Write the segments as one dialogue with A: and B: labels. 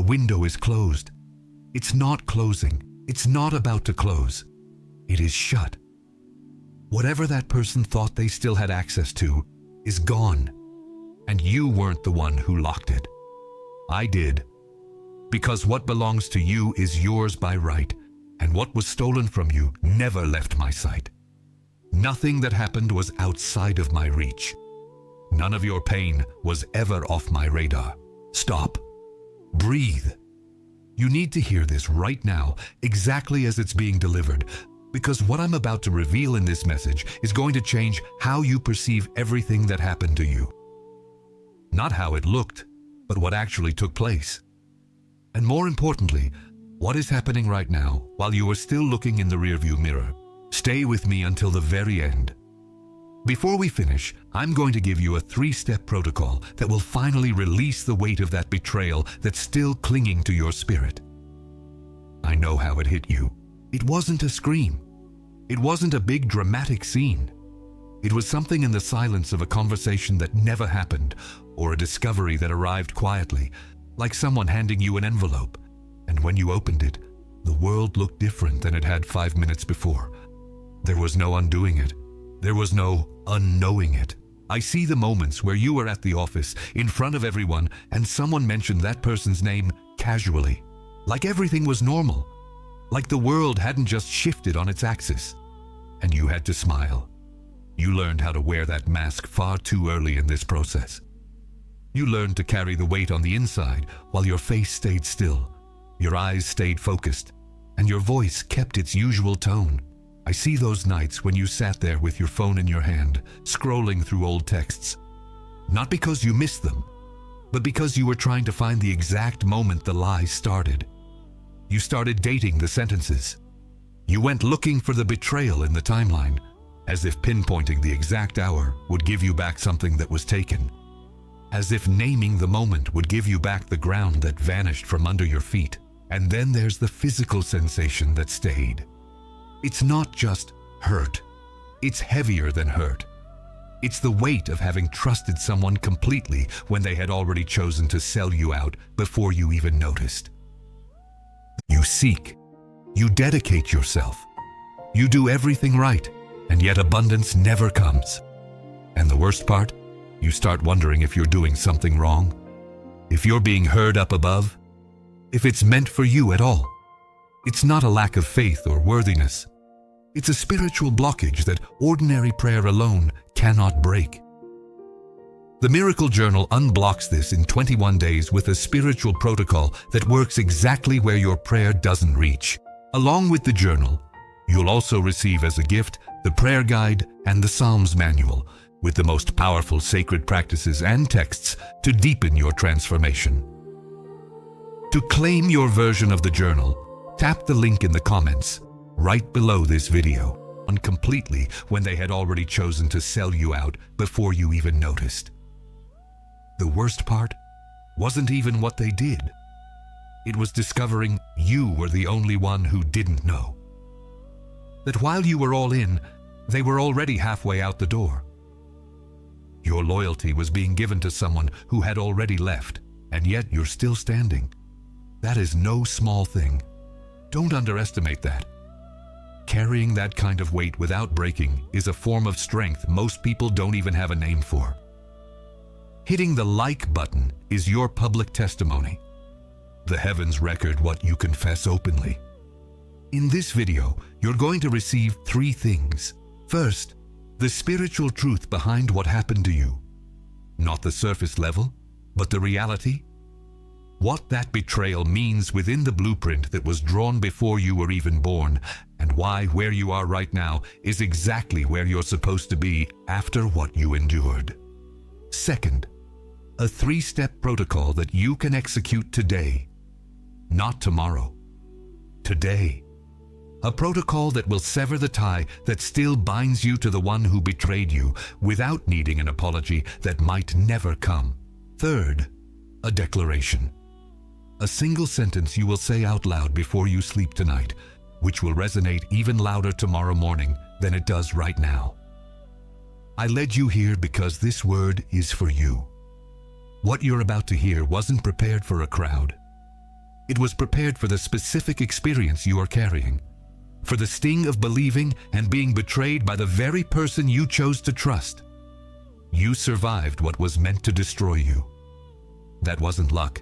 A: window is closed. It's not closing. It's not about to close. It is shut. Whatever that person thought they still had access to is gone. And you weren't the one who locked it. I did. Because what belongs to you is yours by right, and what was stolen from you never left my sight. Nothing that happened was outside of my reach. None of your pain was ever off my radar. Stop. Breathe. You need to hear this right now, exactly as it's being delivered, because what I'm about to reveal in this message is going to change how you perceive everything that happened to you. Not how it looked, but what actually took place. And more importantly, what is happening right now while you are still looking in the rearview mirror. Stay with me until the very end. Before we finish, I'm going to give you a 3-step protocol that will finally release the weight of that betrayal that's still clinging to your spirit. I know how it hit you. It wasn't a scream. It wasn't a big dramatic scene. It was something in the silence of a conversation that never happened, or a discovery that arrived quietly, like someone handing you an envelope. And when you opened it, the world looked different than it had 5 minutes before. There was no undoing it. There was no unknowing it. I see the moments where you were at the office, in front of everyone, and someone mentioned that person's name casually, like everything was normal, like the world hadn't just shifted on its axis. And you had to smile. You learned how to wear that mask far too early in this process. You learned to carry the weight on the inside while your face stayed still, your eyes stayed focused, and your voice kept its usual tone. I see those nights when you sat there with your phone in your hand, scrolling through old texts. Not because you missed them, but because you were trying to find the exact moment the lie started. You started dating the sentences. You went looking for the betrayal in the timeline, as if pinpointing the exact hour would give you back something that was taken. As if naming the moment would give you back the ground that vanished from under your feet. And then there's the physical sensation that stayed. It's not just hurt. It's heavier than hurt. It's the weight of having trusted someone completely when they had already chosen to sell you out before you even noticed. You seek. You dedicate yourself. You do everything right, and yet abundance never comes. And the worst part? You start wondering if you're doing something wrong, if you're being heard up above, if it's meant for you at all. It's not a lack of faith or worthiness. It's a spiritual blockage that ordinary prayer alone cannot break. The Miracle Journal unblocks this in 21 days with a spiritual protocol that works exactly where your prayer doesn't reach. Along with the journal, you'll also receive as a gift the prayer guide and the Psalms manual, with the most powerful sacred practices and texts to deepen your transformation. To claim your version of the journal, tap the link in the comments right below this video on completely when they had already chosen to sell you out before you even noticed. The worst part wasn't even what they did. It was discovering you were the only one who didn't know. That while you were all in, they were already halfway out the door. Your loyalty was being given to someone who had already left, and yet you're still standing. That is no small thing. Don't underestimate that. Carrying that kind of weight without breaking is a form of strength most people don't even have a name for. Hitting the like button is your public testimony. The heavens record what you confess openly. In this video, you're going to receive 3 things. First, the spiritual truth behind what happened to you. Not the surface level, but the reality. What that betrayal means within the blueprint that was drawn before you were even born, and why where you are right now is exactly where you're supposed to be after what you endured. Second, a 3-step protocol that you can execute today, not tomorrow. Today. A protocol that will sever the tie that still binds you to the one who betrayed you without needing an apology that might never come. Third, a declaration. A single sentence you will say out loud before you sleep tonight, which will resonate even louder tomorrow morning than it does right now. I led you here because this word is for you. What you're about to hear wasn't prepared for a crowd. It was prepared for the specific experience you are carrying, for the sting of believing and being betrayed by the very person you chose to trust. You survived what was meant to destroy you. That wasn't luck.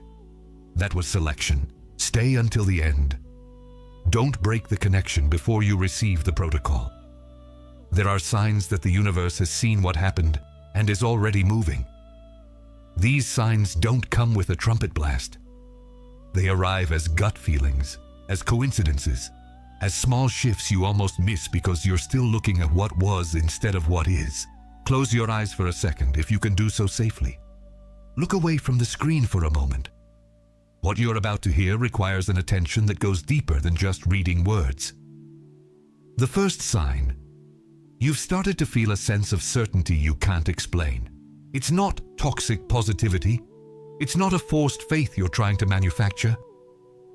A: That was selection. Stay until the end. Don't break the connection before you receive the protocol. There are signs that the universe has seen what happened and is already moving. These signs don't come with a trumpet blast. They arrive as gut feelings, as coincidences, as small shifts you almost miss because you're still looking at what was instead of what is. Close your eyes for a second if you can do so safely. Look away from the screen for a moment. What you're about to hear requires an attention that goes deeper than just reading words. The first sign: you've started to feel a sense of certainty you can't explain. It's not toxic positivity. It's not a forced faith you're trying to manufacture.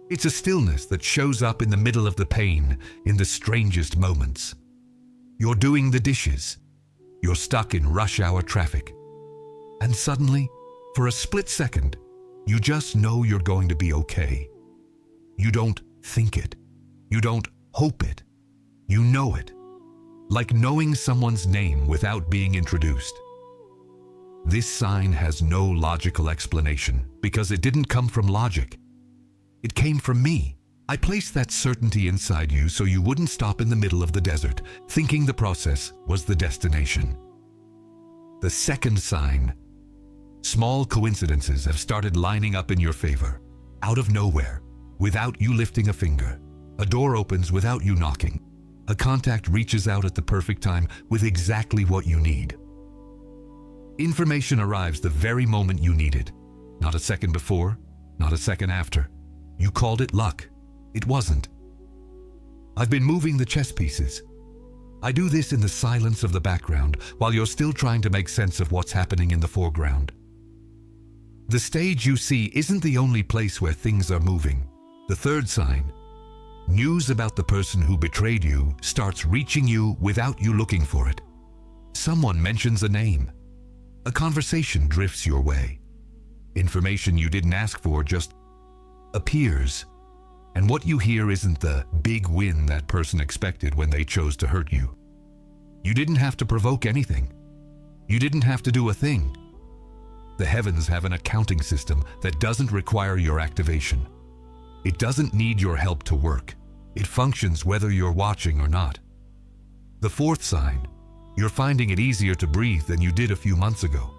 A: It's a stillness that shows up in the middle of the pain, in the strangest moments. You're doing the dishes. You're stuck in rush hour traffic. And suddenly, for a split second, you just know you're going to be okay. You don't think it. You don't hope it. You know it. Like knowing someone's name without being introduced. This sign has no logical explanation because it didn't come from logic. It came from me. I placed that certainty inside you so you wouldn't stop in the middle of the desert, thinking the process was the destination. The second sign: small coincidences have started lining up in your favor, out of nowhere, without you lifting a finger. A door opens without you knocking. A contact reaches out at the perfect time with exactly what you need. Information arrives the very moment you need it. Not a second before, not a second after. You called it luck. It wasn't. I've been moving the chess pieces. I do this in the silence of the background while you're still trying to make sense of what's happening in the foreground. The stage you see isn't the only place where things are moving. The third sign: news about the person who betrayed you starts reaching you without you looking for it. Someone mentions a name. A conversation drifts your way. Information you didn't ask for just appears. And what you hear isn't the big win that person expected when they chose to hurt you. You didn't have to provoke anything. You didn't have to do a thing. The heavens have an accounting system that doesn't require your activation. It doesn't need your help to work. It functions whether you're watching or not. The fourth sign: you're finding it easier to breathe than you did a few months ago.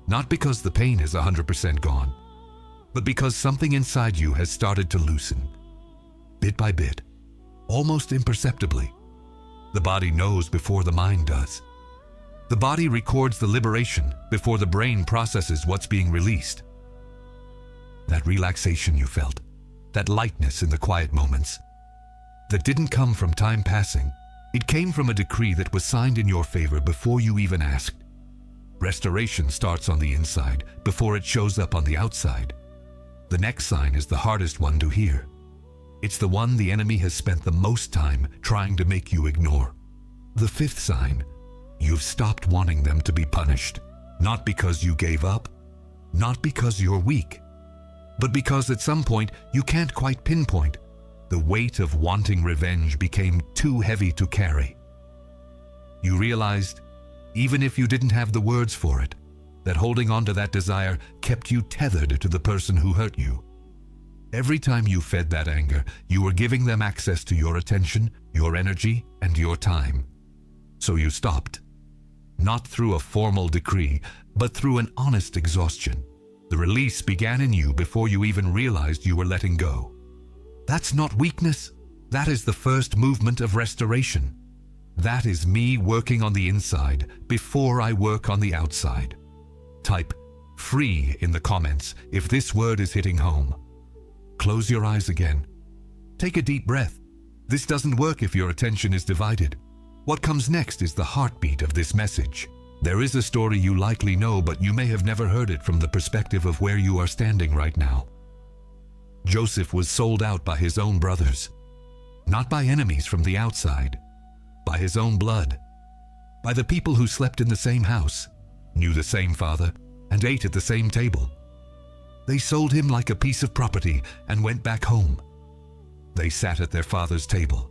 A: Not because the pain is 100% gone, but because something inside you has started to loosen. Bit by bit, almost imperceptibly. The body knows before the mind does. The body records the liberation before the brain processes what's being released. That relaxation you felt, that lightness in the quiet moments, that didn't come from time passing. It came from a decree that was signed in your favor before you even asked. Restoration starts on the inside before it shows up on the outside. The next sign is the hardest one to hear. It's the one the enemy has spent the most time trying to make you ignore. The fifth sign: you've stopped wanting them to be punished. Not because you gave up, not because you're weak, but because at some point you can't quite pinpoint. The weight of wanting revenge became too heavy to carry. You realized, even if you didn't have the words for it, that holding on to that desire kept you tethered to the person who hurt you. Every time you fed that anger, you were giving them access to your attention, your energy, and your time. So you stopped. Not through a formal decree, but through an honest exhaustion. The release began in you before you even realized you were letting go. That's not weakness. That is the first movement of restoration. That is me working on the inside before I work on the outside. Type "free" in the comments if this word is hitting home. Close your eyes again. Take a deep breath. This doesn't work if your attention is divided. What comes next is the heartbeat of this message. There is a story you likely know, but you may have never heard it from the perspective of where you are standing right now. Joseph was sold out by his own brothers, not by enemies from the outside, by his own blood, by the people who slept in the same house, knew the same father, and ate at the same table. They sold him like a piece of property and went back home. They sat at their father's table.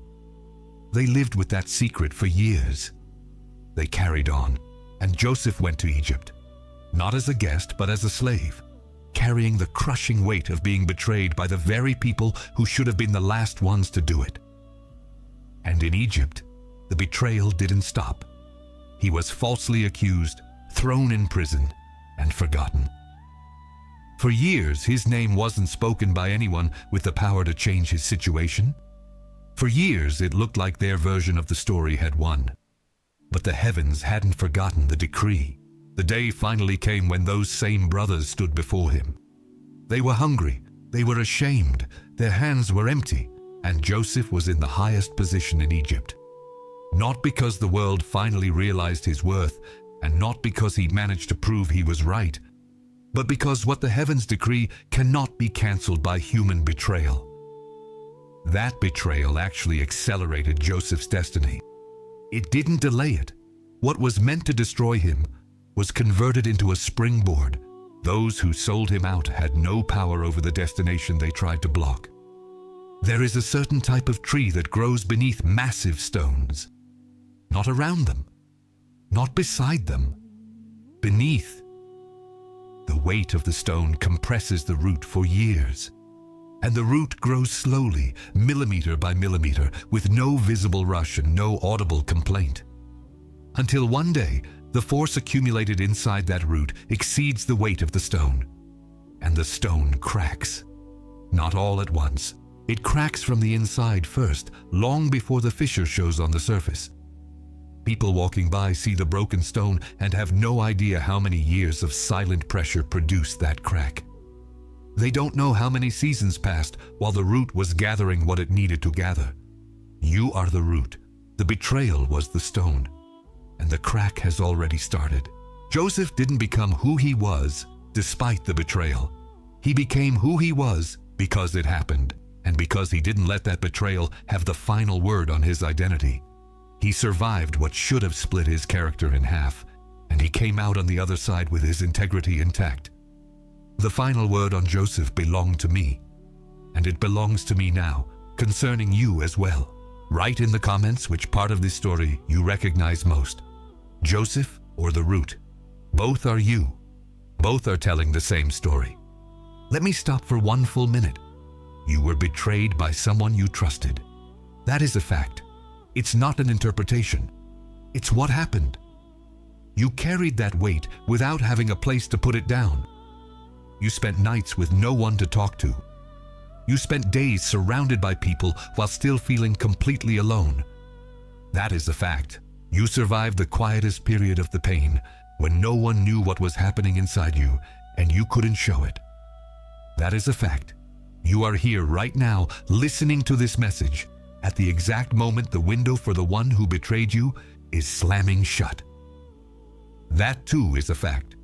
A: They lived with that secret for years. They carried on, and Joseph went to Egypt, not as a guest but as a slave, carrying the crushing weight of being betrayed by the very people who should have been the last ones to do it. And in Egypt, the betrayal didn't stop. He was falsely accused, thrown in prison, and forgotten. For years, his name wasn't spoken by anyone with the power to change his situation. For years, it looked like their version of the story had won. But the heavens hadn't forgotten the decree. The day finally came when those same brothers stood before him. They were hungry, they were ashamed, their hands were empty, and Joseph was in the highest position in Egypt. Not because the world finally realized his worth, and not because he managed to prove he was right, but because what the heavens decree cannot be cancelled by human betrayal. That betrayal actually accelerated Joseph's destiny. It didn't delay it. What was meant to destroy him was converted into a springboard. Those who sold him out had no power over the destination they tried to block. There is a certain type of tree that grows beneath massive stones. Not around them, not beside them, beneath. The weight of the stone compresses the root for years, and the root grows slowly, millimeter by millimeter, with no visible rush and no audible complaint. Until one day, the force accumulated inside that root exceeds the weight of the stone, and the stone cracks. Not all at once. It cracks from the inside first, long before the fissure shows on the surface. People walking by see the broken stone and have no idea how many years of silent pressure produced that crack. They don't know how many seasons passed while the root was gathering what it needed to gather. You are the root. The betrayal was the stone. And the crack has already started. Joseph didn't become who he was despite the betrayal. He became who he was because it happened, and because he didn't let that betrayal have the final word on his identity. He survived what should have split his character in half, and he came out on the other side with his integrity intact. The final word on Joseph belonged to me, and it belongs to me now, concerning you as well. Write in the comments which part of this story you recognize most. Joseph or the root. Both are you. Both are telling the same story. Let me stop for one full minute. You were betrayed by someone you trusted. That is a fact. It's not an interpretation. It's what happened. You carried that weight without having a place to put it down. You spent nights with no one to talk to. You spent days surrounded by people while still feeling completely alone. That is a fact. You survived the quietest period of the pain, when no one knew what was happening inside you and you couldn't show it. That is a fact. You are here right now, listening to this message, at the exact moment the window for the one who betrayed you is slamming shut. That too is a fact.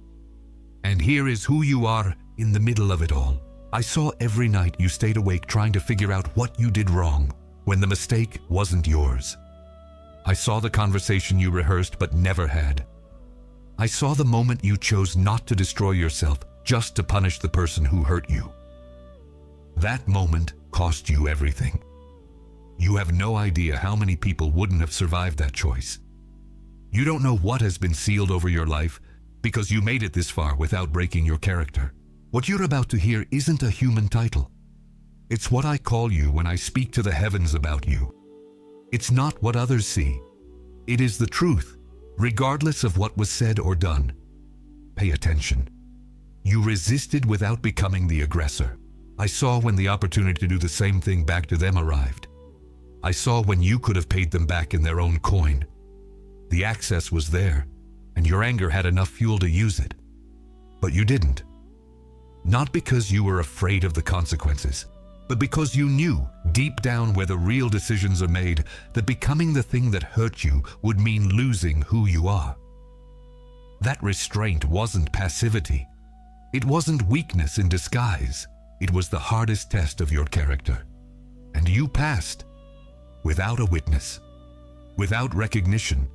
A: And here is who you are in the middle of it all. I saw every night you stayed awake trying to figure out what you did wrong, when the mistake wasn't yours. I saw the conversation you rehearsed but never had. I saw the moment you chose not to destroy yourself just to punish the person who hurt you. That moment cost you everything. You have no idea how many people wouldn't have survived that choice. You don't know what has been sealed over your life because you made it this far without breaking your character. What you're about to hear isn't a human title. It's what I call you when I speak to the heavens about you. It's not what others see. It is the truth, regardless of what was said or done. Pay attention. You resisted without becoming the aggressor. I saw when the opportunity to do the same thing back to them arrived. I saw when you could have paid them back in their own coin. The access was there, and your anger had enough fuel to use it. But you didn't. Not because you were afraid of the consequences, but because you knew, deep down where the real decisions are made, that becoming the thing that hurt you would mean losing who you are. That restraint wasn't passivity. It wasn't weakness in disguise. It was the hardest test of your character. And you passed. Without a witness, without recognition,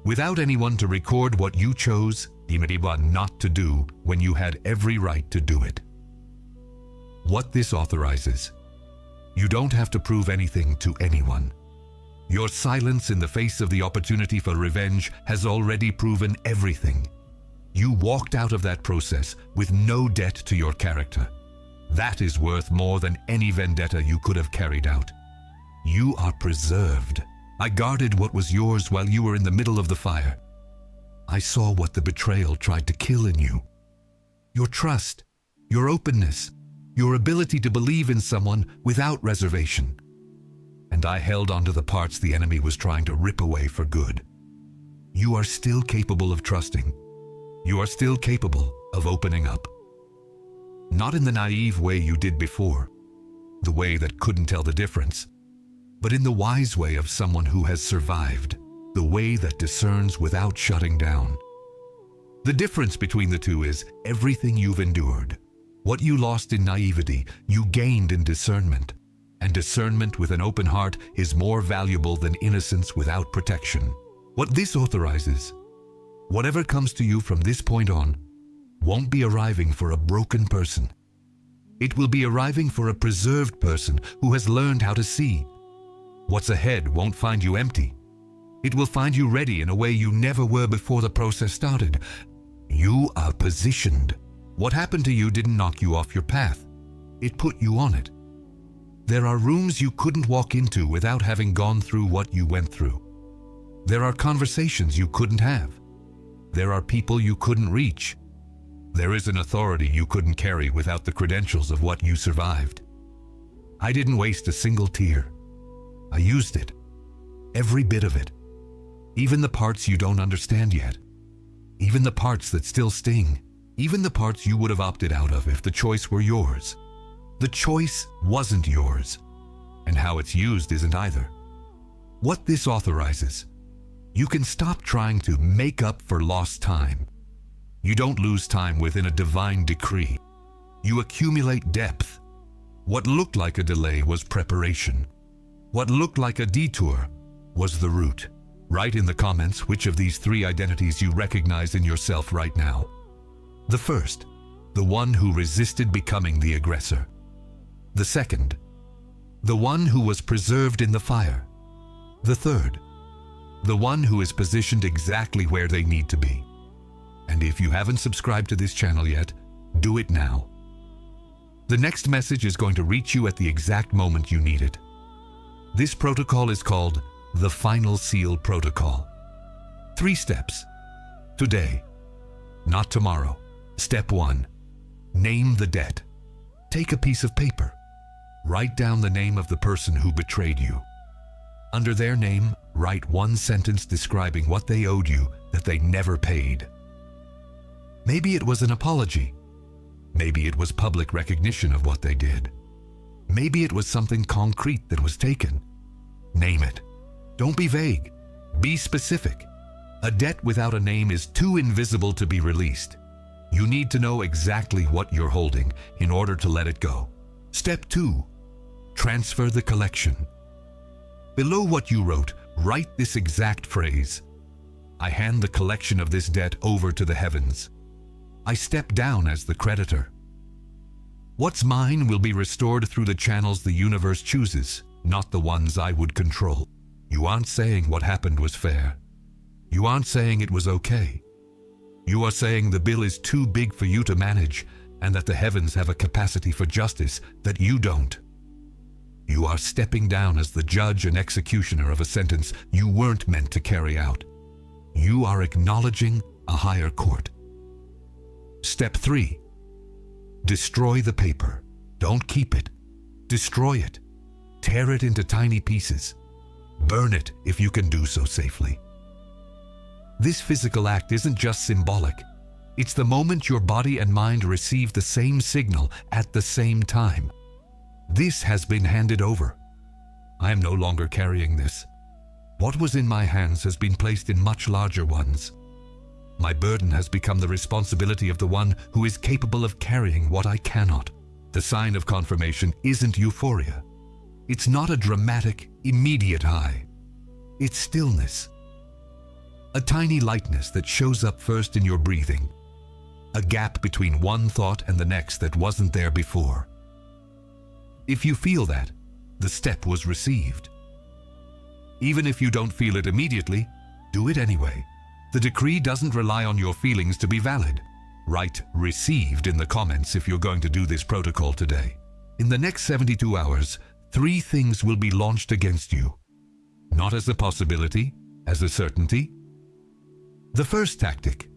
A: without anyone to record what you chose not to do when you had every right to do it. What this authorizes: you don't have to prove anything to anyone. Your silence in the face of the opportunity for revenge has already proven everything. You walked out of that process with no debt to your character. That is worth more than any vendetta you could have carried out. You are preserved. I guarded what was yours while you were in the middle of the fire. I saw what the betrayal tried to kill in you. Your trust, your openness, your ability to believe in someone without reservation. And I held onto the parts the enemy was trying to rip away for good. You are still capable of trusting. You are still capable of opening up. Not in the naive way you did before, the way that couldn't tell the difference, but in the wise way of someone who has survived, the way that discerns without shutting down. The difference between the two is everything you've endured. What you lost in naivety, you gained in discernment. And discernment with an open heart is more valuable than innocence without protection. What this authorizes: whatever comes to you from this point on won't be arriving for a broken person. It will be arriving for a preserved person who has learned how to see. What's ahead won't find you empty. It will find you ready in a way you never were before the process started. You are positioned. What happened to you didn't knock you off your path. It put you on it. There are rooms you couldn't walk into without having gone through what you went through. There are conversations you couldn't have. There are people you couldn't reach. There is an authority you couldn't carry without the credentials of what you survived. I didn't waste a single tear. I used it. Every bit of it. Even the parts you don't understand yet. Even the parts that still sting. Even the parts you would have opted out of if the choice were yours. The choice wasn't yours, and how it's used isn't either. What this authorizes: you can stop trying to make up for lost time. You don't lose time within a divine decree. You accumulate depth. What looked like a delay was preparation. What looked like a detour was the route. Write in the comments which of these three identities you recognize in yourself right now. The first, the one who resisted becoming the aggressor. The second, the one who was preserved in the fire. The third, the one who is positioned exactly where they need to be. And if you haven't subscribed to this channel yet, do it now. The next message is going to reach you at the exact moment you need it. This protocol is called the Final Seal Protocol. 3 steps. Today, not tomorrow. Step 1. Name the debt. Take a piece of paper. Write down the name of the person who betrayed you. Under their name, write one sentence describing what they owed you that they never paid. Maybe it was an apology. Maybe it was public recognition of what they did. Maybe it was something concrete that was taken. Name it. Don't be vague. Be specific. A debt without a name is too invisible to be released. You need to know exactly what you're holding in order to let it go. Step 2. Transfer the collection. Below what you wrote, write this exact phrase: I hand the collection of this debt over to the heavens. I step down as the creditor. What's mine will be restored through the channels the universe chooses, not the ones I would control. You aren't saying what happened was fair. You aren't saying it was okay. You are saying the bill is too big for you to manage and that the heavens have a capacity for justice that you don't. You are stepping down as the judge and executioner of a sentence you weren't meant to carry out. You are acknowledging a higher court. Step 3. Destroy the paper. Don't keep it. Destroy it. Tear it into tiny pieces. Burn it if you can do so safely. This physical act isn't just symbolic. It's the moment your body and mind receive the same signal at the same time. This has been handed over. I am no longer carrying this. What was in my hands has been placed in much larger ones. My burden has become the responsibility of the one who is capable of carrying what I cannot. The sign of confirmation isn't euphoria. It's not a dramatic, immediate high. It's stillness. A tiny lightness that shows up first in your breathing. A gap between one thought and the next that wasn't there before. If you feel that, the step was received. Even if you don't feel it immediately, do it anyway. The decree doesn't rely on your feelings to be valid. Write "received" in the comments if you're going to do this protocol today. In the next 72 hours, 3 things will be launched against you. Not as a possibility, as a certainty. The first tactic: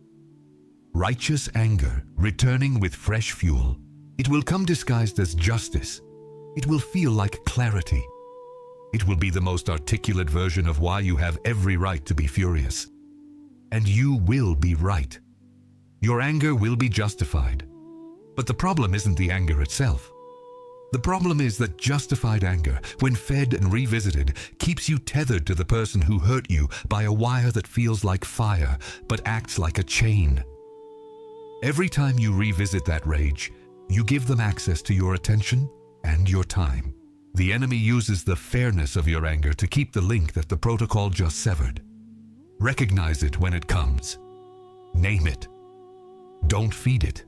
A: righteous anger returning with fresh fuel. It will come disguised as justice. It will feel like clarity. It will be the most articulate version of why you have every right to be furious. And you will be right. Your anger will be justified. But the problem isn't the anger itself. The problem is that justified anger, when fed and revisited, keeps you tethered to the person who hurt you by a wire that feels like fire but acts like a chain. Every time you revisit that rage, you give them access to your attention and your time. The enemy uses the fairness of your anger to keep the link that the protocol just severed. Recognize it when it comes. Name it. Don't feed it.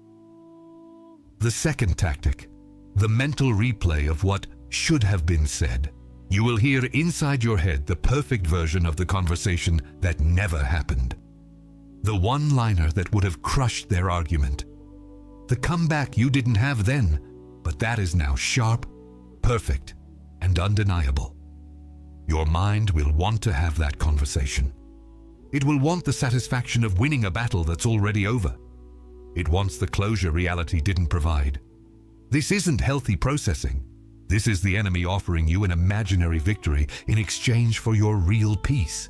A: The second tactic: the mental replay of what should have been said. You will hear inside your head the perfect version of the conversation that never happened. The one-liner that would have crushed their argument. The comeback you didn't have then, but that is now sharp, perfect, and undeniable. Your mind will want to have that conversation. It will want the satisfaction of winning a battle that's already over. It wants the closure reality didn't provide. This isn't healthy processing. This is the enemy offering you an imaginary victory in exchange for your real peace.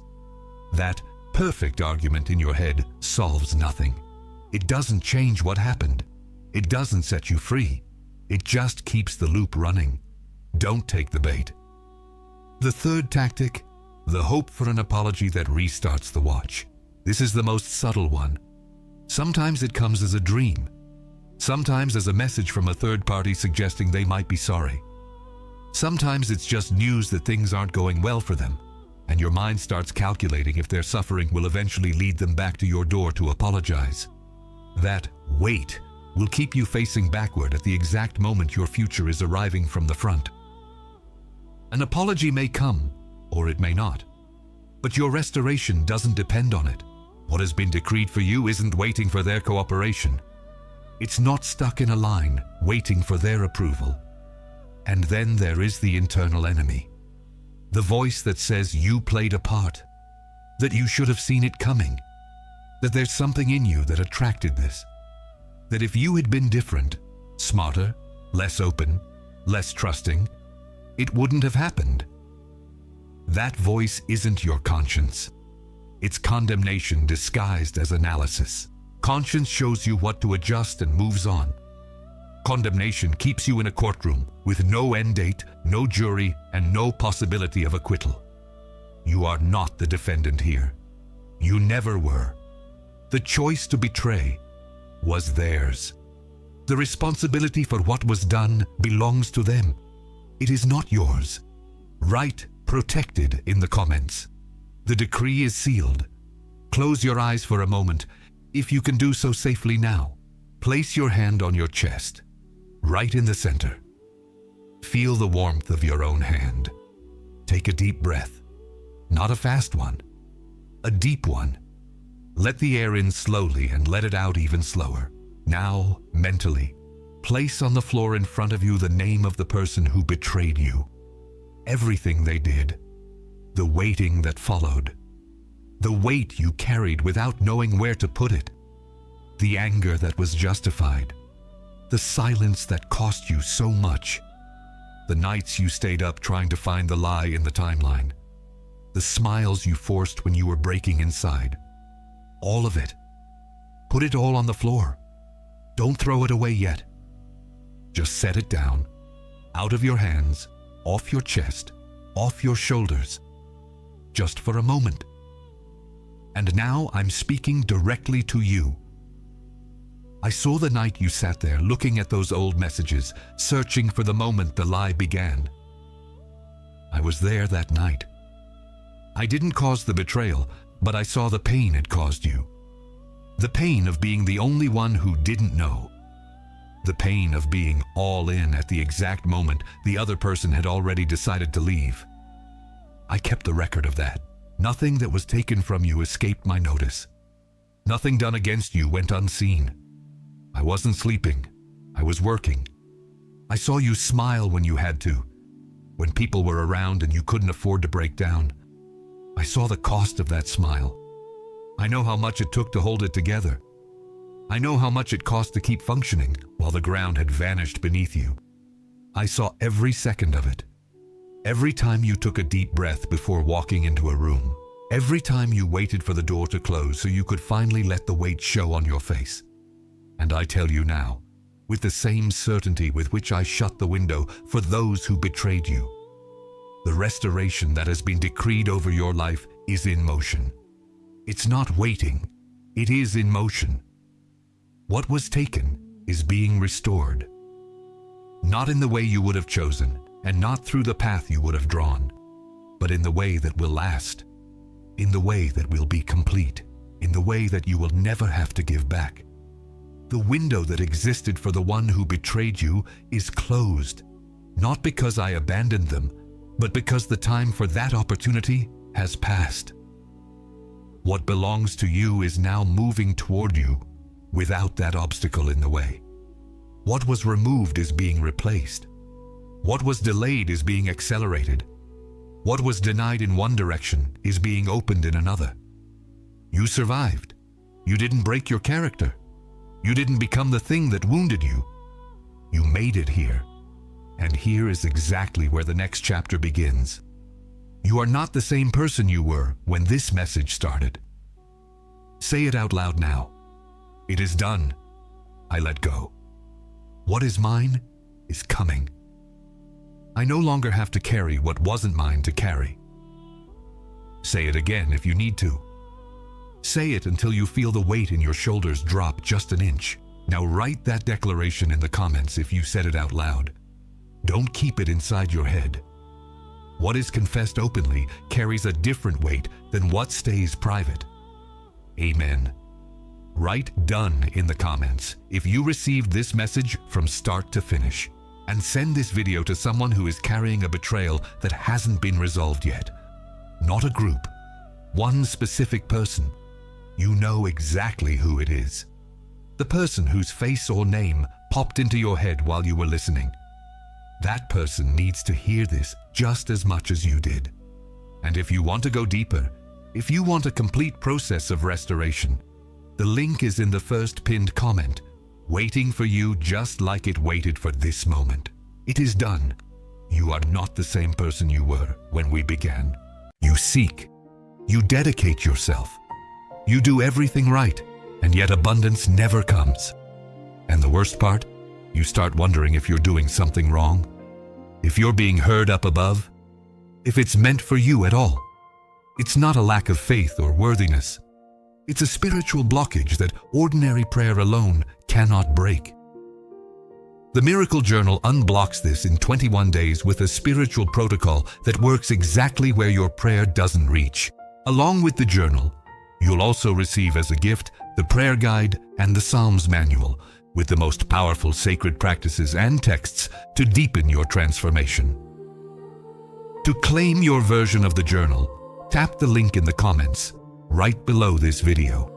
A: That perfect argument in your head solves nothing. It doesn't change what happened. It doesn't set you free. It just keeps the loop running. Don't take the bait. The third tactic: the hope for an apology that restarts the watch. This is the most subtle one. Sometimes it comes as a dream. Sometimes as a message from a third party suggesting they might be sorry. Sometimes it's just news that things aren't going well for them, and your mind starts calculating if their suffering will eventually lead them back to your door to apologize. That weight will keep you facing backward at the exact moment your future is arriving from the front. An apology may come, or it may not, but your restoration doesn't depend on it. What has been decreed for you isn't waiting for their cooperation. It's not stuck in a line, waiting for their approval. And then there is the internal enemy. The voice that says you played a part, that you should have seen it coming, that there's something in you that attracted this, that if you had been different, smarter, less open, less trusting, it wouldn't have happened. That voice isn't your conscience. It's condemnation disguised as analysis. Conscience shows you what to adjust and moves on. Condemnation keeps you in a courtroom with no end date, no jury, and no possibility of acquittal. You are not the defendant here. You never were. The choice to betray was theirs. The responsibility for what was done belongs to them. It is not yours. Write "protected" in the comments. The decree is sealed. Close your eyes for a moment, if you can do so safely now. Place your hand on your chest, right in the center. Feel the warmth of your own hand. Take a deep breath. Not a fast one, a deep one. Let the air in slowly and let it out even slower. Now, mentally, place on the floor in front of you the name of the person who betrayed you. Everything they did. The waiting that followed. The weight you carried without knowing where to put it. The anger that was justified. The silence that cost you so much. The nights you stayed up trying to find the lie in the timeline. The smiles you forced when you were breaking inside. All of it. Put it all on the floor. Don't throw it away yet. Just set it down, out of your hands, off your chest, off your shoulders, just for a moment. And now I'm speaking directly to you. I saw the night you sat there looking at those old messages, searching for the moment the lie began. I was there that night. I didn't cause the betrayal, but I saw the pain it caused you. The pain of being the only one who didn't know. The pain of being all in at the exact moment the other person had already decided to leave. I kept the record of that. Nothing that was taken from you escaped my notice. Nothing done against you went unseen. I wasn't sleeping. I was working. I saw you smile when you had to, when people were around and you couldn't afford to break down. I saw the cost of that smile. I know how much it took to hold it together. I know how much it cost to keep functioning while the ground had vanished beneath you. I saw every second of it. Every time you took a deep breath before walking into a room. Every time you waited for the door to close so you could finally let the weight show on your face. And I tell you now, with the same certainty with which I shut the window for those who betrayed you, the restoration that has been decreed over your life is in motion. It's not waiting, it is in motion. What was taken is being restored. Not in the way you would have chosen, and not through the path you would have drawn, but in the way that will last, in the way that will be complete, in the way that you will never have to give back. The window that existed for the one who betrayed you is closed, not because I abandoned them, but because the time for that opportunity has passed. What belongs to you is now moving toward you without that obstacle in the way. What was removed is being replaced. What was delayed is being accelerated. What was denied in one direction is being opened in another. You survived. You didn't break your character. You didn't become the thing that wounded you. You made it here. And here is exactly where the next chapter begins. You are not the same person you were when this message started. Say it out loud now. It is done. I let go. What is mine is coming. I no longer have to carry what wasn't mine to carry. Say it again if you need to. Say it until you feel the weight in your shoulders drop just an inch. Now write that declaration in the comments if you said it out loud. Don't keep it inside your head. What is confessed openly carries a different weight than what stays private. Amen. Write "done" in the comments if you received this message from start to finish. And send this video to someone who is carrying a betrayal that hasn't been resolved yet. Not a group. One specific person. You know exactly who it is. The person whose face or name popped into your head while you were listening. That person needs to hear this just as much as you did. And if you want to go deeper, if you want a complete process of restoration, the link is in the first pinned comment, waiting for you just like it waited for this moment. It is done. You are not the same person you were when we began. You seek. You dedicate yourself. You do everything right, and yet abundance never comes. And the worst part? You start wondering if you're doing something wrong, if you're being heard up above, if it's meant for you at all. It's not a lack of faith or worthiness. It's a spiritual blockage that ordinary prayer alone cannot break. The Miracle Journal unblocks this in 21 days with a spiritual protocol that works exactly where your prayer doesn't reach. Along with the journal, you'll also receive as a gift the prayer guide and the Psalms manual with the most powerful sacred practices and texts to deepen your transformation. To claim your version of the journal, tap the link in the comments right below this video.